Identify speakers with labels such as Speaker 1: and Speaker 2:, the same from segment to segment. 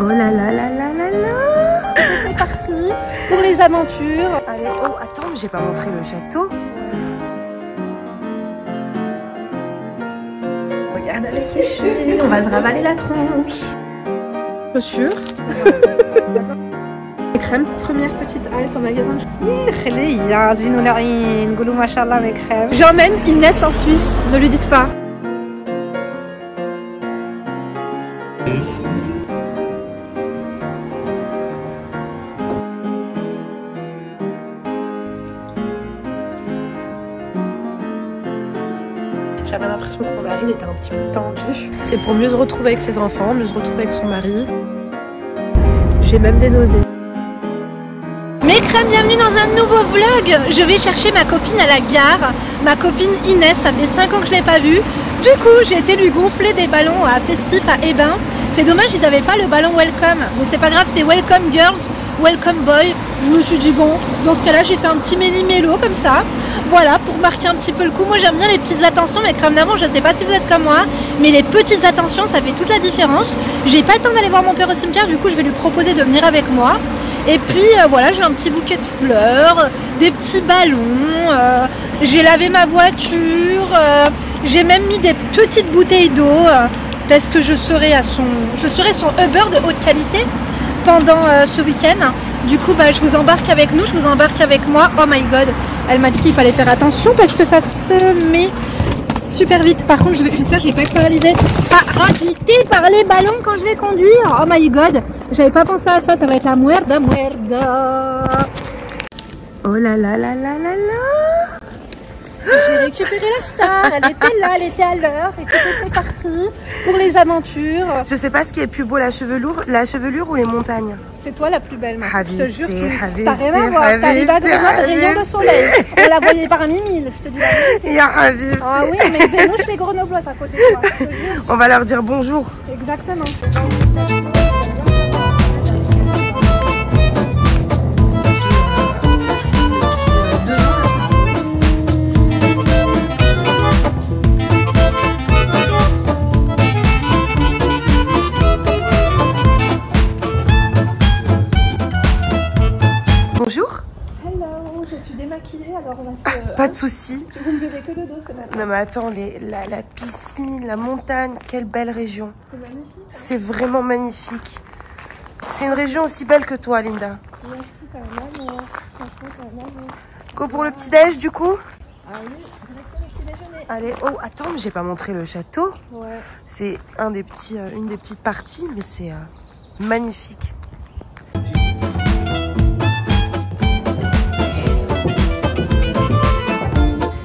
Speaker 1: Oh là là là là là là.
Speaker 2: C'est parti pour les aventures.
Speaker 1: Allez, oh attends, mais j'ai pas montré le château.
Speaker 2: Regarde avec les chevilles, on va se ravaler la tronche. Chaussures. Crème, première petite halte au magasin. J'emmène Inès en Suisse, ne lui dites pas. J'avais l'impression que mon mari était un petit peu tendu. C'est pour mieux se retrouver avec ses enfants, mieux se retrouver avec son mari. J'ai même des nausées. Mes crèmes, bienvenue dans un nouveau vlog. Je vais chercher ma copine à la gare. Ma copine Inès, ça fait 5 ans que je ne l'ai pas vue. Du coup, j'ai été lui gonfler des ballons à Festif à Hébin. C'est dommage, ils n'avaient pas le ballon Welcome. Mais c'est pas grave, c'était Welcome Girls, Welcome Boy. Je me suis dit bon, dans ce cas-là, j'ai fait un petit méli-mélo comme ça. Voilà, pour marquer un petit peu le coup. Moi, j'aime bien les petites attentions, mes crèmes d'amour. Je sais pas si vous êtes comme moi, mais les petites attentions, ça fait toute la différence. J'ai pas le temps d'aller voir mon père au cimetière, du coup, je vais lui proposer de venir avec moi. Et puis voilà, j'ai un petit bouquet de fleurs, des petits ballons, j'ai lavé ma voiture, j'ai même mis des petites bouteilles d'eau parce que je serai son Uber de haute qualité pendant ce week-end. Du coup, je vous embarque avec nous, je vous embarque avec moi. Oh my god, elle m'a dit qu'il fallait faire attention parce que ça se met super vite. Par contre, j'espère que je vais pas être parasitée par les ballons quand je vais conduire. Oh my god, j'avais pas pensé à ça, ça va être la muerda.
Speaker 1: Oh là là là là là là.
Speaker 2: J'ai récupéré la star, elle était là, elle était à l'heure. Écoutez, c'est parti pour les aventures.
Speaker 1: Je sais pas ce qui est plus beau, la chevelure ou les montagnes.
Speaker 2: C'est toi la plus belle, ma.
Speaker 1: Je
Speaker 2: te jure, t'as rien à voir, t'arrives à devenir rayon de soleil. On la voyait parmi mille, je te dis la vérité.
Speaker 1: Ya Habib.
Speaker 2: Ah oui, mais Bénouche, c'est grenoblois à côté de toi, je te jure.
Speaker 1: On va leur dire bonjour.
Speaker 2: Exactement.
Speaker 1: Bonjour.
Speaker 2: Hello, je suis démaquillée, alors on va se...
Speaker 1: Pas de soucis.
Speaker 2: Vous me verrez que de dos ce matin.
Speaker 1: Non mais attends, la piscine, la montagne, quelle belle région.
Speaker 2: C'est magnifique.
Speaker 1: C'est vraiment magnifique. C'est une région aussi belle que toi, Linda.
Speaker 2: Merci, c'est un amour. Franchement, c'est un amour.
Speaker 1: Go pour le petit-déj du coup.
Speaker 2: Ah oui, directement le petit déjeuner.
Speaker 1: Allez, oh attends, mais j'ai pas montré le château.
Speaker 2: Ouais.
Speaker 1: C'est une des petites parties, mais c'est magnifique.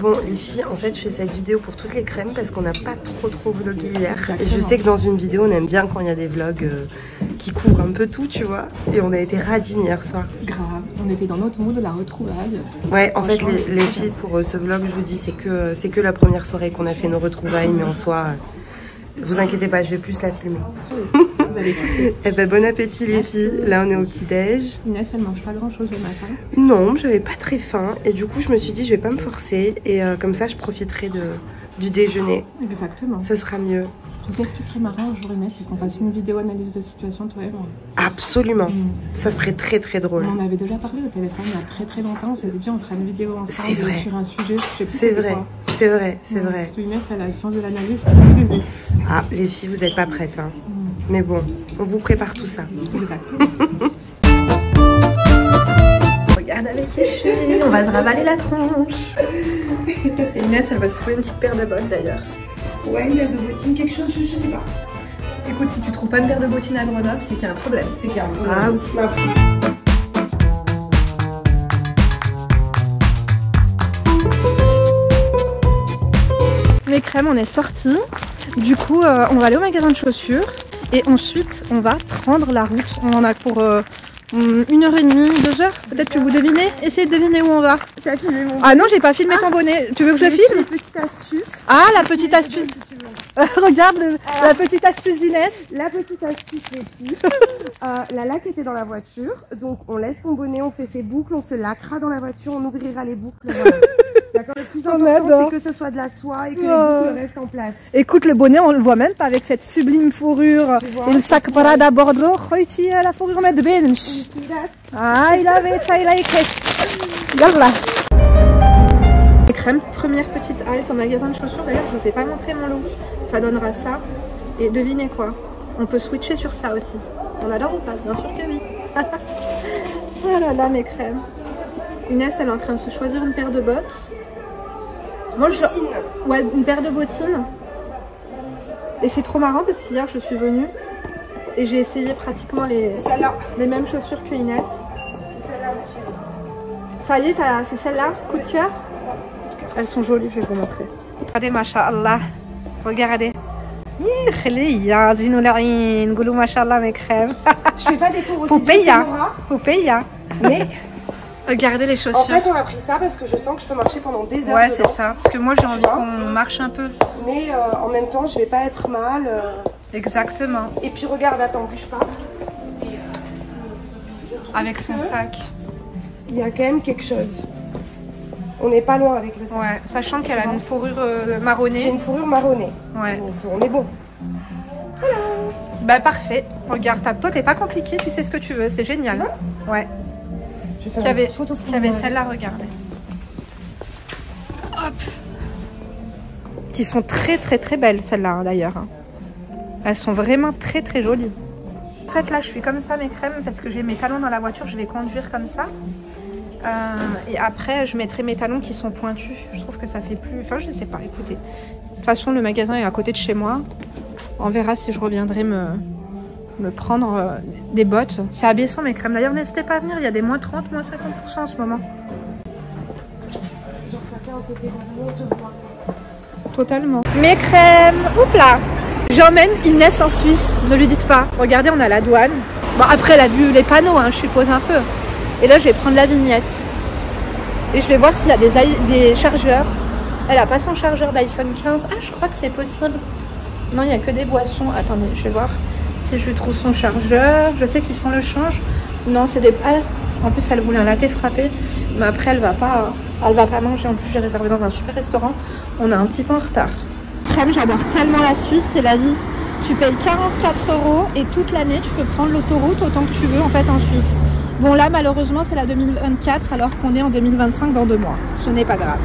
Speaker 1: Bon les filles, en fait je fais cette vidéo pour toutes les crèmes parce qu'on n'a pas trop vlogué hier. Exactement. Et je sais que dans une vidéo on aime bien quand il y a des vlogs qui couvrent un peu tout, tu vois. Et on a été radines hier soir.
Speaker 2: Grave, on était dans notre mood de la retrouvaille.
Speaker 1: Ouais, en fait les filles, pour ce vlog je vous dis, c'est que la première soirée qu'on a fait nos retrouvailles, mais en soi, vous inquiétez pas, je vais plus la filmer.
Speaker 2: Vous allez
Speaker 1: Eh ben bon appétit les filles, là on est au petit-déj.
Speaker 2: Inès, elle mange pas grand chose le matin.
Speaker 1: Non, j'avais pas très faim et du coup je me suis dit je vais pas me forcer et comme ça je profiterai du déjeuner.
Speaker 2: Exactement.
Speaker 1: Ça sera mieux.
Speaker 2: Tu sais ce qui serait marrant un jour, Inès, c'est qu'on fasse une vidéo analyse de situation toi et moi.
Speaker 1: Absolument, ça serait très drôle.
Speaker 2: On avait déjà parlé au téléphone il y a très longtemps, on s'était dit on fera une vidéo ensemble sur un sujet.
Speaker 1: C'est vrai.
Speaker 2: Parce que Inès, elle a le sens de l'analyse.
Speaker 1: Ah, les filles, vous n'êtes pas prêtes, hein. Mais bon, on vous prépare tout ça.
Speaker 2: Exactement. Regarde avec les chevilles, on va se ravaler la tronche. Et Inès, elle va se trouver une petite paire de bottes d'ailleurs.
Speaker 1: Ouais, une paire de bottines, quelque chose, je sais pas.
Speaker 2: Écoute, si tu trouves pas une paire de bottines à Grenoble, c'est qu'il y a un problème.
Speaker 1: C'est qu'il y a un problème.
Speaker 2: Ah oui. Mes crèmes, on est sortis. Du coup, on va aller au magasin de chaussures. Et ensuite, on va prendre la route. On en a pour 1h30, 2 heures. Peut-être que vous devinez. Essayez de deviner où on va. Ah non, j'ai pas filmé ton bonnet. Tu veux que je le filme?
Speaker 3: Une petite astuce.
Speaker 2: Ah, la petite astuce. Regarde la petite astuce d'Inès.
Speaker 3: La petite astuce, les filles.
Speaker 1: La laque était dans la voiture, donc on laisse son bonnet, on fait ses boucles, on se laquera dans la voiture, on ouvrira les boucles. Voilà. D'accord. Le plus important, c'est que ce soit de la soie et que les boucles restent en place.
Speaker 2: Écoute, le bonnet, on le voit même pas avec cette sublime fourrure. Et le sac parade à Bordeaux. La fourrure met de bench. Ah, il avait ça, il a écrit. Regarde là. Les crèmes, première petite halte en magasin de chaussures. D'ailleurs, je ne vous ai pas montré mon look. Ça donnera ça. Et devinez quoi? On peut switcher sur ça aussi. On adore ou pas? Bien sûr que oui. Oh là là, mes crèmes. Inès, elle est en train de se choisir une paire de bottes. Moi, ouais, une paire de bottines. Et c'est trop marrant parce qu'hier, je suis venue et j'ai essayé pratiquement les mêmes chaussures que Inès.
Speaker 1: C'est celle-là, ma chérie.
Speaker 2: Ça y est, c'est celle-là? Coup de cœur? Elles sont jolies, je vais vous montrer. Regardez, masha'Allah. Regardez. Je
Speaker 1: fais pas des tours aussi
Speaker 2: Poupeya.
Speaker 1: Mais
Speaker 2: regardez les chaussures.
Speaker 1: En fait, on a pris ça parce que je sens que je peux marcher pendant des heures.
Speaker 2: Ouais, c'est ça. Parce que moi, j'ai envie qu'on marche un peu.
Speaker 1: Mais en même temps, je vais pas être mal.
Speaker 2: Exactement.
Speaker 1: Et puis regarde, attends, bouge pas.
Speaker 2: Avec son sac.
Speaker 1: Il y a quand même quelque chose. On n'est pas loin avec le sac.
Speaker 2: Ouais, sachant qu'elle a une fourrure marronnée.
Speaker 1: J'ai une fourrure marronnée.
Speaker 2: Ouais.
Speaker 1: Donc on est bon. Voilà.
Speaker 2: Bah parfait. Regarde, toi t'es pas compliqué, tu sais ce que tu veux, c'est génial. Ouais.
Speaker 1: Je vais faire une petite photo pour
Speaker 2: avait celle-là, regardez. Hop. Qui sont très très belles celles-là hein, d'ailleurs. Elles sont vraiment très jolies. En fait là je suis comme ça mes crèmes parce que j'ai mes talons dans la voiture, je vais conduire comme ça. Et après je mettrai mes talons qui sont pointus. Je trouve que ça fait plus... Enfin je sais pas, écoutez. De toute façon le magasin est à côté de chez moi. On verra si je reviendrai me prendre des bottes. C'est abaissant mes crèmes. D'ailleurs n'hésitez pas à venir, il y a des moins 30, moins 50% en ce moment.
Speaker 1: Genre ça fait un côté
Speaker 2: totalement. Mes crèmes, oups là. J'emmène Inès en Suisse, ne lui dites pas. Regardez, on a la douane. Bon après elle a vu les panneaux, hein, je suppose un peu. Et là je vais prendre la vignette. Et je vais voir s'il y a des chargeurs. Elle a pas son chargeur d'iPhone 15. Ah je crois que c'est possible. Non, il n'y a que des boissons. Attendez, je vais voir si je trouve son chargeur. Je sais qu'ils font le change. Non, c'est des... Ah, en plus, elle voulait un latte frappé. Mais après, elle va pas manger. En plus, j'ai réservé dans un super restaurant. On est un petit peu en retard. Crème, j'adore tellement la Suisse. C'est la vie. Tu payes 44 € et toute l'année, tu peux prendre l'autoroute autant que tu veux en fait en Suisse. Bon, là, malheureusement, c'est la 2024 alors qu'on est en 2025 dans 2 mois. Ce n'est pas grave.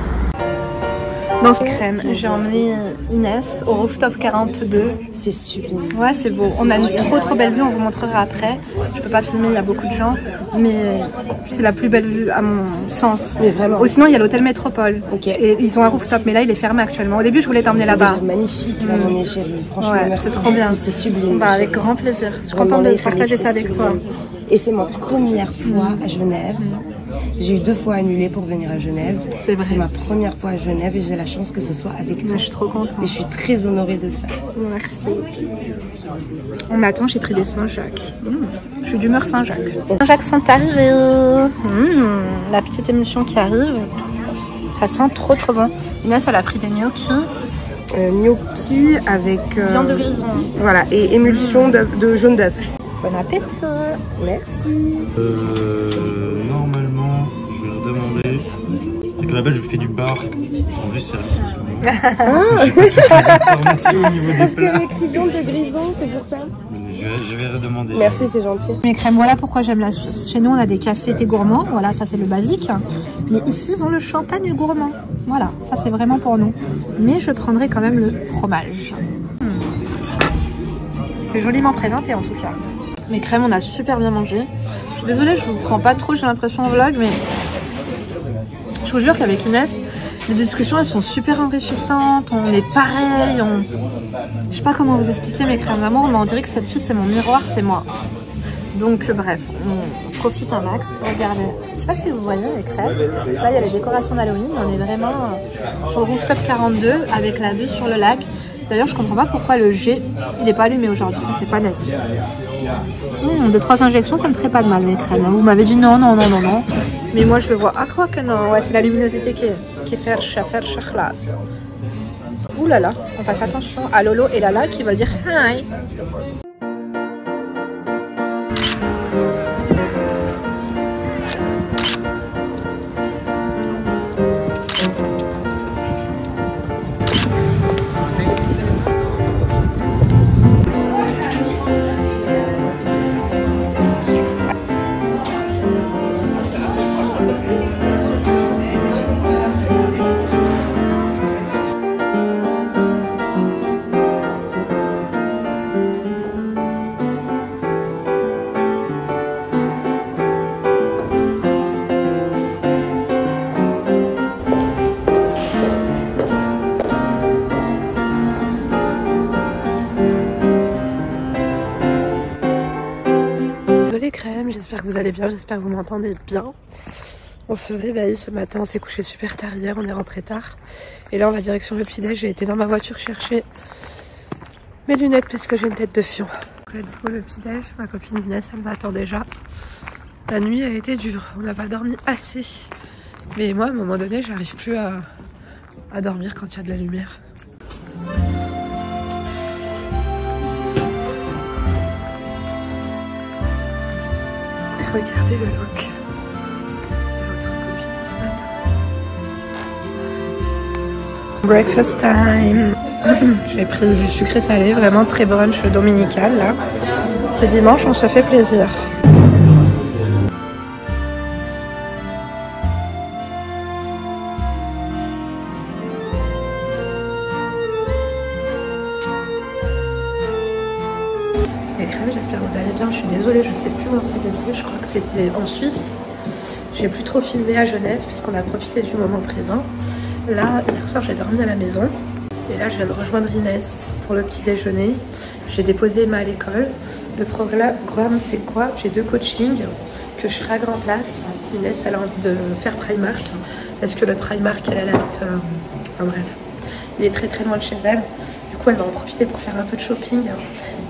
Speaker 2: Dans ce crème, j'ai emmené Inès au rooftop 42.
Speaker 1: C'est sublime.
Speaker 2: Ouais, c'est beau. On a une trop belle vue, on vous montrera après. Je peux pas filmer, il y a beaucoup de gens, mais c'est la plus belle vue à mon sens.
Speaker 1: Mais vraiment.
Speaker 2: Ou sinon, il y a l'hôtel Métropole.
Speaker 1: Ok.
Speaker 2: Et ils ont un rooftop, mais là, il est fermé actuellement. Au début, je voulais t'emmener là-bas.
Speaker 1: Magnifique, là, mon chérie. Franchement,
Speaker 2: ouais,
Speaker 1: merci.
Speaker 2: c'est trop bien.
Speaker 1: C'est sublime.
Speaker 2: Bah, avec grand plaisir. Je suis contente de partager ça avec toi.
Speaker 1: Et c'est ma première fois à Genève. J'ai eu 2 fois annulé pour venir à Genève.
Speaker 2: C'est vrai.
Speaker 1: C'est ma première fois à Genève et j'ai la chance que ce soit avec toi.
Speaker 2: Je suis trop contente.
Speaker 1: Et je suis très honorée de ça.
Speaker 2: Merci. On attend, j'ai pris des Saint-Jacques. Je suis d'humeur Saint-Jacques. Saint-Jacques sont arrivés. La petite émulsion qui arrive. Ça sent trop bon. Inès, elle a pris des gnocchis.
Speaker 1: Gnocchi avec...
Speaker 2: viande de grison.
Speaker 1: Voilà, et émulsion de jaune d'œuf.
Speaker 2: Bon appétit.
Speaker 1: Merci.
Speaker 3: Normalement, je vais redemander. Et qu'à la base, je fais du bar. Je rends juste service parce que moi, j'ai pas toutes les informations au niveau des
Speaker 1: Parce
Speaker 3: plats.
Speaker 1: qu'il y écrit viande de grison, c'est pour ça.
Speaker 3: Je vais redemander.
Speaker 1: Merci, c'est gentil.
Speaker 2: Mes crèmes, voilà pourquoi j'aime la Suisse. Chez nous, on a des cafés thé gourmands. Voilà, ça c'est le basique. Mais ici, ils ont le champagne gourmand. Voilà, ça c'est vraiment pour nous. Mais je prendrai quand même le fromage. C'est joliment présenté en tout cas. Mes crèmes, on a super bien mangé. Je suis désolée, je vous prends pas trop, j'ai l'impression, en vlog, mais je vous jure qu'avec Inès, les discussions, elles sont super enrichissantes. On est pareil. Je sais pas comment vous expliquer mes crèmes d'amour, mais on dirait que cette fille, c'est mon miroir, c'est moi. Donc, bref, on profite un max. Regardez, je sais pas si vous voyez mes crèmes. Là, il y a les décorations d'Halloween. On est vraiment sur le rooftop 42 avec la vue sur le lac. D'ailleurs, je comprends pas pourquoi le G, il n'est pas allumé aujourd'hui. Ça, c'est pas net. 2-3 injections, ça me ferait pas de mal, mes crèmes. Vous m'avez dit non. Mais moi, je le vois. Ah, quoi que non. Ouais, c'est la luminosité qui fait classe. Ouh là là, on fasse attention à Lolo et Lala qui veulent dire hi. les crèmes, j'espère que vous allez bien, j'espère que vous m'entendez bien. On se réveille ce matin, on s'est couché super tard hier, on est rentré tard. Et là on va direction le petit-déj, j'ai été dans ma voiture chercher mes lunettes puisque j'ai une tête de fion. Let's go le petit-déj, ma copine Inès elle m'attend déjà. La nuit a été dure, on n'a pas dormi assez. Mais moi à un moment donné j'arrive plus à dormir quand il y a de la lumière. Regardez le look. Breakfast time. J'ai pris du sucré salé, vraiment très brunch dominical là. C'est dimanche, on se fait plaisir. Les crèmes, j'espère que vous allez bien. Je suis désolée, je sais plus où c'est ici. Je crois que c'était en Suisse. J'ai plus trop filmé à Genève puisqu'on a profité du moment présent. Là, hier soir, j'ai dormi à la maison. Et là, je viens de rejoindre Inès pour le petit déjeuner. J'ai déposé Emma à l'école. Le programme, c'est quoi? J'ai 2 coachings que je ferai à Grand Place. Inès, elle a envie de faire Primark. Parce que le Primark, elle habite... enfin bref, il est très très loin de chez elle. Du coup, elle va en profiter pour faire un peu de shopping.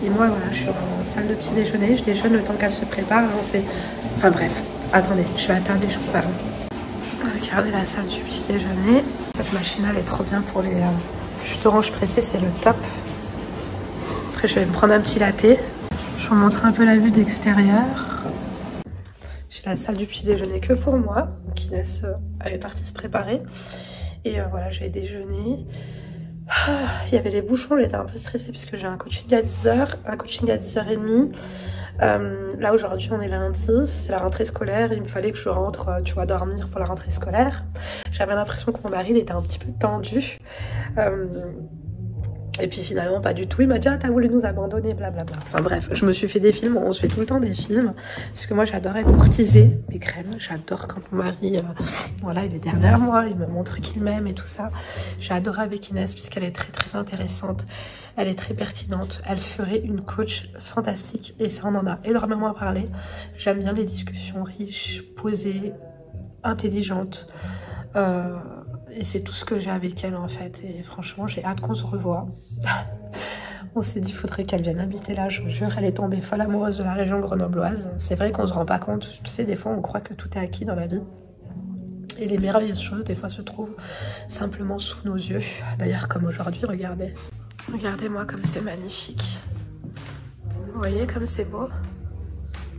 Speaker 2: Et moi, voilà, je suis en salle de petit déjeuner. Je déjeune le temps qu'elle se prépare. Enfin bref, attendez, je vais à table et je vous parle. Regardez la salle du petit déjeuner. Cette machine elle est trop bien pour les jus d'orange pressés, c'est le top. Après je vais me prendre un petit latte. Je vous montre un peu la vue d'extérieur. J'ai la salle du petit déjeuner que pour moi. Donc Inès elle est partie se préparer. Et voilà, je vais déjeuner. Il y avait les bouchons, j'étais un peu stressée puisque j'ai un coaching à 10h, un coaching à 10h30. Là aujourd'hui on est lundi, c'est la rentrée scolaire, il me fallait que je rentre, tu vois, dormir pour la rentrée scolaire. J'avais l'impression que mon mari il était un petit peu tendu. Et puis finalement pas du tout, il m'a dit ah t'as voulu nous abandonner, blablabla. Enfin bref, je me suis fait des films, on se fait tout le temps des films. Parce que moi j'adore être courtisée, mes crèmes, j'adore quand mon mari, voilà il est derrière moi, il me montre qu'il m'aime et tout ça. J'adore avec Inès puisqu'elle est très très intéressante, elle est très pertinente, elle ferait une coach fantastique. Et ça on en a énormément parlé. J'aime bien les discussions riches, posées, intelligentes. Et c'est tout ce que j'ai avec elle en fait. Et franchement j'ai hâte qu'on se revoie. On s'est dit faudrait qu'elle vienne habiter là, je vous jure. Elle est tombée folle amoureuse de la région grenobloise. C'est vrai qu'on se rend pas compte. Tu sais, des fois on croit que tout est acquis dans la vie. Et les merveilleuses choses des fois se trouvent simplement sous nos yeux. D'ailleurs comme aujourd'hui, regardez. Regardez-moi comme c'est magnifique. Vous voyez comme c'est beau?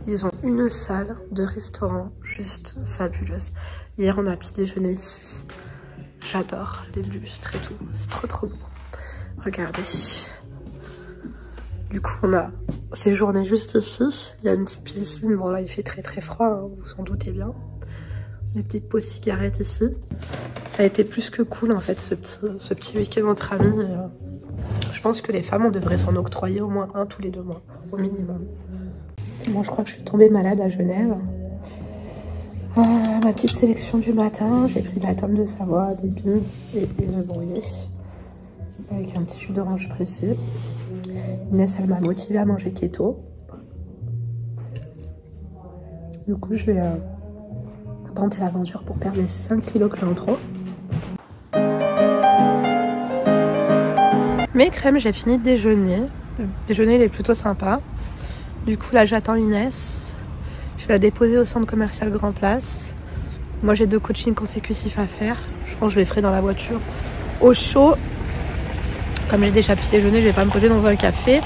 Speaker 2: Ils ont une salle de restaurant juste fabuleuse. Hier on a petit déjeuner ici. J'adore les lustres et tout, c'est trop trop beau. Regardez. Du coup on a séjourné juste ici. Il y a une petite piscine, bon là il fait très très froid, hein, vous vous en doutez bien. Des petites pauses cigarettes ici. Ça a été plus que cool en fait ce petit week-end entre amis. Je pense que les femmes on devrait s'en octroyer au moins un tous les 2 mois, au minimum. Moi je crois que je suis tombée malade à Genève. Ma petite sélection du matin, j'ai pris de la tome de Savoie, des beans et des œufs brouillés avec un petit jus d'orange pressé. Inès elle m'a motivée à manger keto. Du coup je vais tenter l'aventure pour perdre les 5 kilos que j'ai en trop. Mes crèmes, j'ai fini de déjeuner. Le déjeuner il est plutôt sympa. Du coup là j'attends Inès. Je vais la déposer au centre commercial Grand Place. Moi j'ai 2 coachings consécutifs à faire. Je pense que je les ferai dans la voiture au chaud. Comme j'ai déjà petit déjeuner, je vais pas me poser dans un café.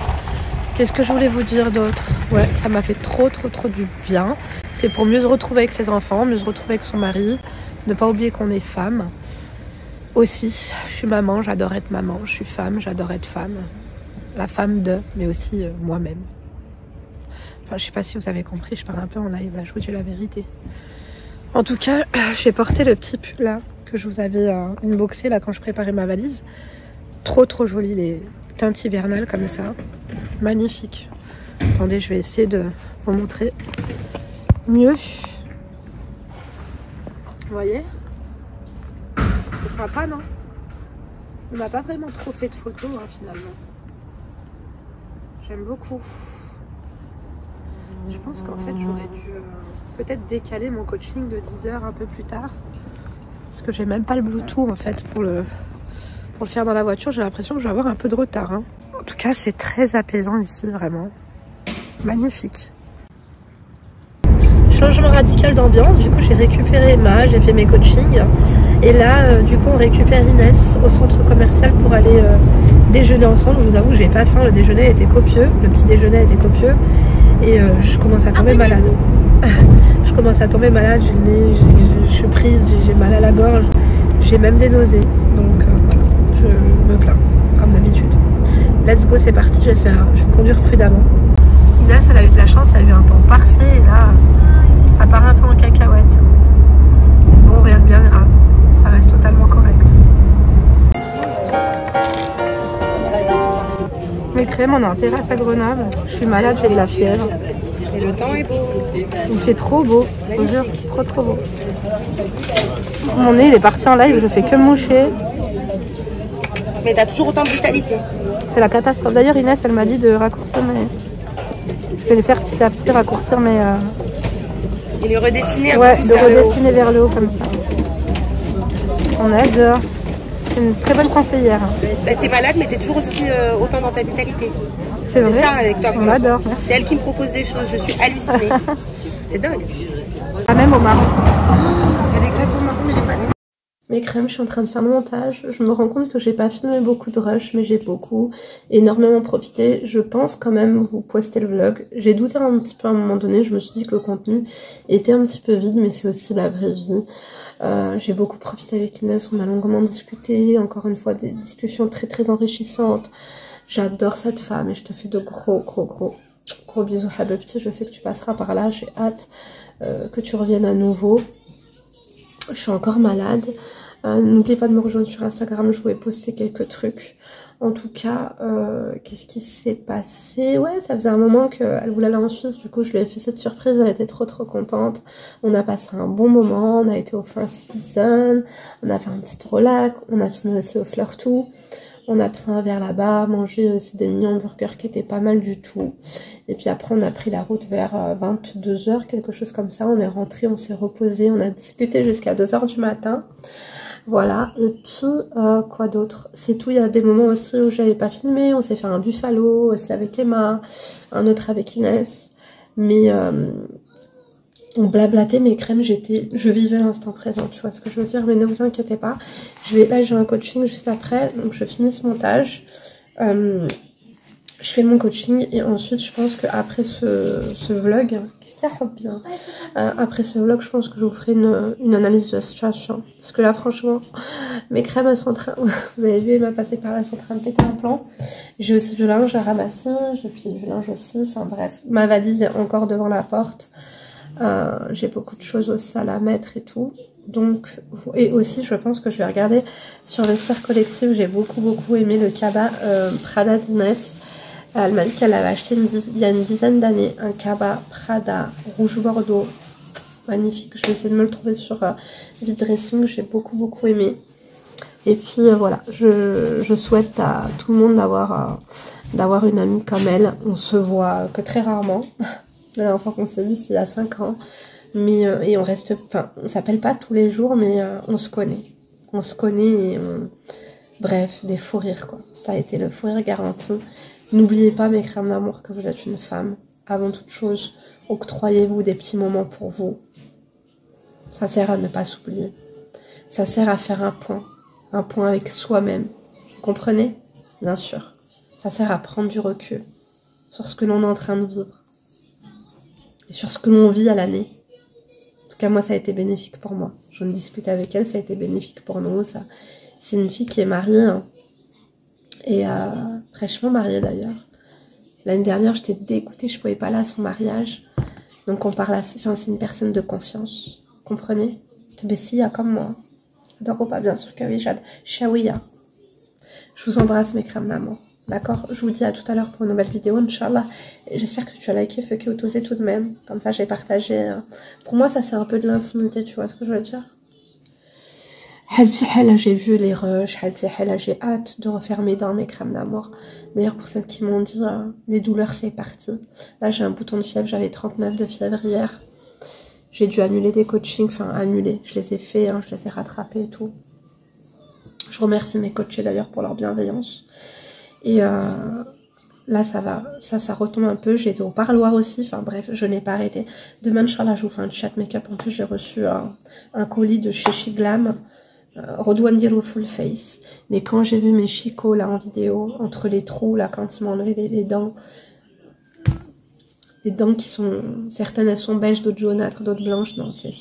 Speaker 2: Qu'est-ce que je voulais vous dire d'autre? Ouais, ça m'a fait trop du bien. C'est pour mieux se retrouver avec ses enfants, mieux se retrouver avec son mari. Ne pas oublier qu'on est femme. Aussi, je suis maman, j'adore être maman. Je suis femme, j'adore être femme. La femme de, mais aussi moi-même. Enfin, je sais pas si vous avez compris, je parle un peu en live, là, je vous dis la vérité. En tout cas, j'ai porté le petit pull là, que je vous avais unboxé là quand je préparais ma valise. Trop joli, les teintes hivernales comme ça. Magnifique. Attendez, je vais essayer de vous montrer mieux. Vous voyez? C'est sympa, non? On n'a pas vraiment trop fait de photos, hein, finalement. J'aime beaucoup. Je pense qu'en fait j'aurais dû peut-être décaler mon coaching de 10 h un peu plus tard. Parce que j'ai même pas le Bluetooth en fait pour le faire dans la voiture. J'ai l'impression que je vais avoir un peu de retard. Hein. En tout cas c'est très apaisant ici, vraiment. Magnifique. Changement radical d'ambiance, du coup j'ai récupéré Emma, j'ai fait mes coachings. Et là du coup on récupère Inès au centre commercial pour aller déjeuner ensemble. Je vous avoue que j'ai pas faim, le déjeuner a été copieux, le petit déjeuner a été copieux. Et je commence à tomber malade. Je commence à tomber malade, j'ai le nez, je suis prise, j'ai mal à la gorge, j'ai même des nausées. Donc voilà, je me plains, comme d'habitude. Let's go, c'est parti, je vais conduire prudemment. Inès, elle a eu de la chance, elle a eu un temps parfait et là, ça part un peu en cacahuète. Bon, rien de bien grave, ça reste totalement correct. Mes crèmes, on est en terrasse à Grenoble, je suis malade, j'ai de la fièvre.
Speaker 1: Et le temps est beau.
Speaker 2: Il fait trop beau, faut dire, trop beau. Mon nez il est parti en live, je fais que moucher.
Speaker 1: Mais t'as toujours autant de vitalité.
Speaker 2: C'est la catastrophe. D'ailleurs Inès elle m'a dit de raccourcir mes... Je vais les faire petit à petit, raccourcir mes...
Speaker 1: Et les redessiner un
Speaker 2: ouais,
Speaker 1: peu plus
Speaker 2: de
Speaker 1: vers le haut.
Speaker 2: redessiner vers le haut comme ça. On adore. C'est une très bonne conseillère.
Speaker 1: T'es malade mais t'es toujours aussi autant dans ta vitalité.
Speaker 2: C'est vrai,
Speaker 1: ça avec toi.
Speaker 2: on l'adore.
Speaker 1: C'est elle qui me propose des choses, je suis hallucinée. C'est dingue.
Speaker 2: Ah, même au marron.
Speaker 1: Il y a des crêpes au marron, mais j'ai pas de...
Speaker 2: Mes crèmes, je suis en train de faire le montage. Je me rends compte que j'ai pas filmé beaucoup de rush, mais j'ai énormément profité. Je pense quand même vous poster le vlog. J'ai douté un petit peu à un moment donné. Je me suis dit que le contenu était un petit peu vide, mais c'est aussi la vraie vie. J'ai beaucoup profité avec Inès. On a longuement discuté. Encore une fois, des discussions très enrichissantes. J'adore cette femme et je te fais de gros bisous, Habibti. Je sais que tu passeras par là. J'ai hâte que tu reviennes à nouveau. Je suis encore malade. N'oubliez pas de me rejoindre sur Instagram, je vous ai posté quelques trucs. En tout cas, qu'est-ce qui s'est passé? Ouais, ça faisait un moment qu'elle voulait aller en Suisse, du coup je lui ai fait cette surprise, elle était trop contente. On a passé un bon moment, on a été au First Season, on a fait un petit relax, on a fini aussi au Flirtou. On a pris un verre là-bas, mangé aussi des mini hamburgers qui étaient pas mal du tout. Et puis après, on a pris la route vers 22 h, quelque chose comme ça. On est rentré, on s'est reposé, on a discuté jusqu'à 2 h du matin. Voilà. Et puis, quoi d'autre? C'est tout. Il y a des moments aussi où j'avais pas filmé. On s'est fait un buffalo aussi avec Emma, un autre avec Inès. Mais on blablatait mes crèmes, je vivais l'instant présent, tu vois ce que je veux dire, mais ne vous inquiétez pas. Là j'ai un coaching juste après, donc je finis ce montage, je fais mon coaching et ensuite je pense qu'après ce vlog, qu'est-ce qu'il y a bien après ce vlog, je pense que je vous ferai une analyse de la situation, parce que là franchement, mes crèmes elles sont en train, vous avez vu, Emma passer par là, elles sont en train de péter un plan. J'ai aussi du linge à ramasser, j'ai puis du linge aussi, enfin bref, ma valise est encore devant la porte. J'ai beaucoup de choses aussi à la mettre et tout. Donc, et aussi je pense que je vais regarder sur le Vestiaire Collectif. J'ai beaucoup aimé le cabas Prada d'Inès. Elle m'a dit qu'elle avait acheté il y a une dizaine d'années un cabas Prada rouge bordeaux. Magnifique. Je vais essayer de me le trouver sur Vidressing. J'ai beaucoup aimé. Et puis voilà, je souhaite à tout le monde d'avoir une amie comme elle. On se voit que très rarement. La dernière fois qu'on s'est vu, c'est il y a 5 ans. Mais, et on reste... Enfin, on s'appelle pas tous les jours, mais on se connaît. On se connaît et bref, des fous rires, quoi. Ça a été le fou rire garanti. N'oubliez pas, mes crèmes d'amour, que vous êtes une femme. Avant toute chose, octroyez-vous des petits moments pour vous. Ça sert à ne pas s'oublier. Ça sert à faire un point avec soi-même. Vous comprenez? Bien sûr. Ça sert à prendre du recul sur ce que l'on est en train de vivre. Et sur ce que l'on vit à l'année. En tout cas, moi, ça a été bénéfique pour moi. J'en discute avec elle, ça a été bénéfique pour nous. C'est une fille qui est mariée, hein, et fraîchement mariée d'ailleurs. L'année dernière, j'étais dégoûtée, je ne pouvais pas aller à son mariage. Donc, c'est une personne de confiance. Vous comprenez? Tbessia comme moi. J'adore pas, bien sûr que oui, j'adore. Shawiya. Je vous embrasse, mes crèmes d'amour. D'accord, je vous dis à tout à l'heure pour une nouvelle vidéo, Inch'Allah. J'espère que tu as liké, fait que osé tout de même. Comme ça, j'ai partagé. Pour moi, ça, c'est un peu de l'intimité, tu vois ce que je veux dire? J'ai vu les rushs, j'ai hâte de refaire mes dents, mes crèmes d'amour. D'ailleurs, pour celles qui m'ont dit, les douleurs, c'est parti. Là, j'ai un bouton de fièvre, j'avais 39 de fièvre hier. J'ai dû annuler des coachings, enfin annuler. Je les ai faits, hein, je les ai rattrapés et tout. Je remercie mes coachés d'ailleurs pour leur bienveillance. Et là, ça va, ça retombe un peu. J'ai été au parloir aussi, enfin bref, je n'ai pas arrêté. Demain, Inch'Allah, je vous fais un chat make-up. En plus, j'ai reçu un colis de chez Shiglam. Redouane dire full face. Mais quand j'ai vu mes chicots là en vidéo, entre les trous là, quand ils m'ont enlevé les dents qui sont, certaines elles sont beiges, d'autres jaunâtres, d'autres blanches, non, c'est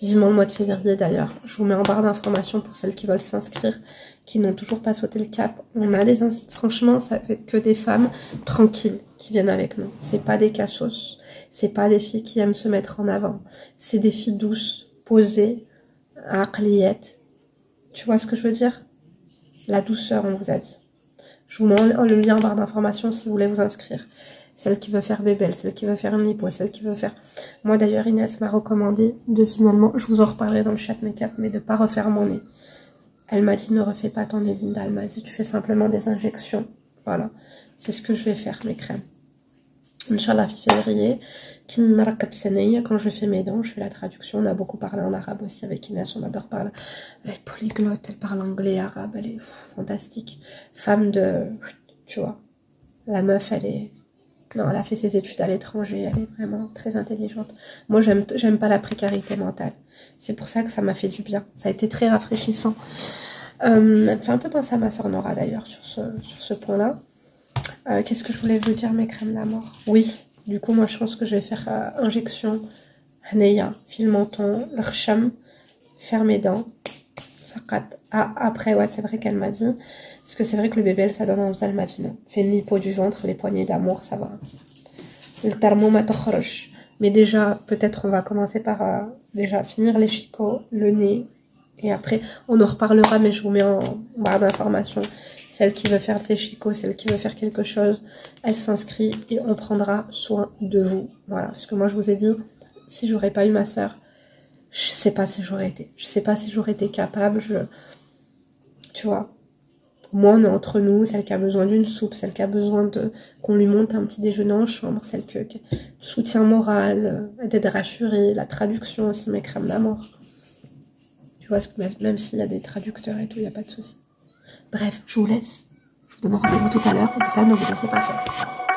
Speaker 2: vivement le mois de février d'ailleurs. Je vous mets en barre d'informations pour celles qui veulent s'inscrire, qui n'ont toujours pas sauté le cap. On a franchement, ça fait que des femmes tranquilles qui viennent avec nous. C'est pas des cassos, c'est pas des filles qui aiment se mettre en avant. C'est des filles douces, posées, aqliyettes. Tu vois ce que je veux dire? La douceur, on vous a dit. Je vous mets le lien en barre d'informations si vous voulez vous inscrire. Celle qui veut faire bébelle, celle qui veut faire une lipo, celle qui veut faire... Moi d'ailleurs, Inès m'a recommandé de finalement, je vous en reparlerai dans le chat make-up, mais de pas refaire mon nez. Elle m'a dit, ne refais pas ton nez, Linda. Elle m'a dit, tu fais simplement des injections. Voilà. C'est ce que je vais faire, mes crèmes. Inch'Allah, février. Quand je fais mes dents, je fais la traduction. On a beaucoup parlé en arabe aussi avec Inès. On adore parler. Elle est polyglotte, elle parle anglais, arabe. Elle est fantastique. Femme de... Tu vois. La meuf, elle est... Non, elle a fait ses études à l'étranger. Elle est vraiment très intelligente. Moi, j'aime pas la précarité mentale. C'est pour ça que ça m'a fait du bien. Ça a été très rafraîchissant. Elle me fait un peu penser à ma soeur Nora d'ailleurs sur ce point-là. Qu'est-ce que je voulais vous dire, mes crèmes d'amour? Oui, du coup, moi, je pense que je vais faire injection, Haneya, fil menton, l'rcham, faire mes dents. Après, ouais, c'est vrai qu'elle m'a dit, parce que c'est vrai que le bébé, ça donne envie, elle m'a dit non. Fais une lipo du ventre, les poignées d'amour, ça va. Le thermomètre. Mais déjà, peut-être on va commencer par déjà finir les chicots, le nez. Et après, on en reparlera, mais je vous mets en barre d'informations. Celle qui veut faire ses chicots, celle qui veut faire quelque chose, elle s'inscrit et on prendra soin de vous. Voilà, parce que moi, je vous ai dit, si j'aurais pas eu ma soeur, je sais pas si j'aurais été. Je sais pas si j'aurais été capable. Tu vois, moi, on est entre nous, celle qui a besoin d'une soupe, celle qui a besoin qu'on lui monte un petit déjeuner en chambre, celle qui soutien moral, d'être rassurée, la traduction aussi, mes crèmes d'amour. Tu vois, même s'il y a des traducteurs et tout, il n'y a pas de souci. Bref, je vous laisse. Je vous donne rendez-vous tout à l'heure. Et tout ça, ne vous laissez pas faire.